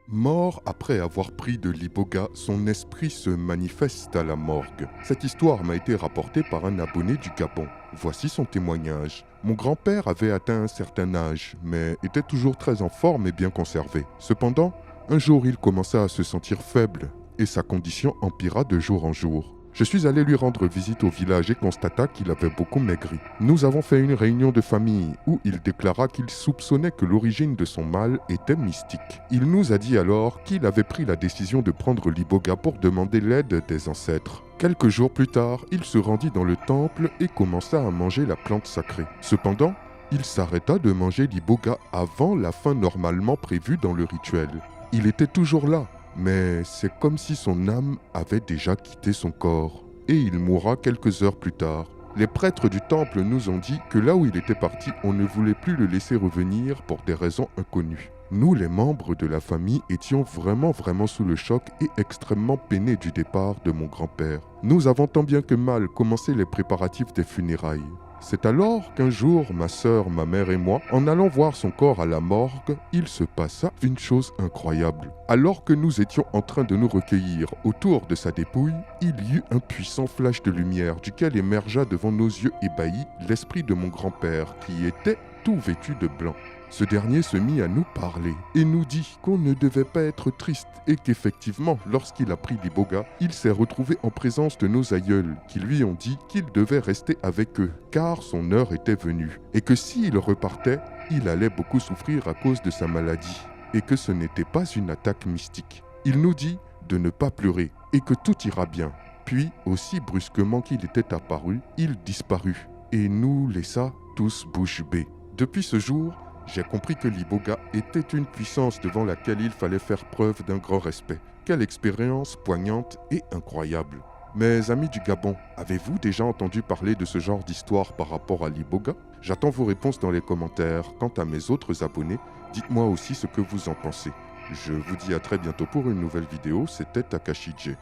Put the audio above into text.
Mort après avoir pris de l'iboga, son esprit se manifeste à la morgue. Cette histoire m'a été rapportée par un abonné du Gabon. Voici son témoignage. Mon grand-père avait atteint un certain âge, mais était toujours très en forme et bien conservé. Cependant, un jour il commença à se sentir faible, et sa condition empira de jour en jour. Je suis allé lui rendre visite au village et constata qu'il avait beaucoup maigri. Nous avons fait une réunion de famille où il déclara qu'il soupçonnait que l'origine de son mal était mystique. Il nous a dit alors qu'il avait pris la décision de prendre l'iboga pour demander l'aide des ancêtres. Quelques jours plus tard, il se rendit dans le temple et commença à manger la plante sacrée. Cependant, il s'arrêta de manger l'iboga avant la fin normalement prévue dans le rituel. Il était toujours là, mais c'est comme si son âme avait déjà quitté son corps, et il mourra quelques heures plus tard. Les prêtres du temple nous ont dit que là où il était parti, on ne voulait plus le laisser revenir pour des raisons inconnues. Nous, les membres de la famille, étions vraiment sous le choc et extrêmement peinés du départ de mon grand-père. Nous avons tant bien que mal commencé les préparatifs des funérailles. C'est alors qu'un jour, ma sœur, ma mère et moi, en allant voir son corps à la morgue, il se passa une chose incroyable. Alors que nous étions en train de nous recueillir autour de sa dépouille, il y eut un puissant flash de lumière duquel émergea devant nos yeux ébahis l'esprit de mon grand-père qui était tout vêtu de blanc. Ce dernier se mit à nous parler et nous dit qu'on ne devait pas être triste et qu'effectivement, lorsqu'il a pris l'iboga, il s'est retrouvé en présence de nos aïeuls qui lui ont dit qu'il devait rester avec eux car son heure était venue et que s'il repartait, il allait beaucoup souffrir à cause de sa maladie et que ce n'était pas une attaque mystique. Il nous dit de ne pas pleurer et que tout ira bien. Puis, aussi brusquement qu'il était apparu, il disparut et nous laissa tous bouche bée. Depuis ce jour, j'ai compris que l'iboga était une puissance devant laquelle il fallait faire preuve d'un grand respect. Quelle expérience poignante et incroyable. Mes amis du Gabon, avez-vous déjà entendu parler de ce genre d'histoire par rapport à l'iboga? J'attends vos réponses dans les commentaires. Quant à mes autres abonnés, dites-moi aussi ce que vous en pensez. Je vous dis à très bientôt pour une nouvelle vidéo, c'était Takashi J.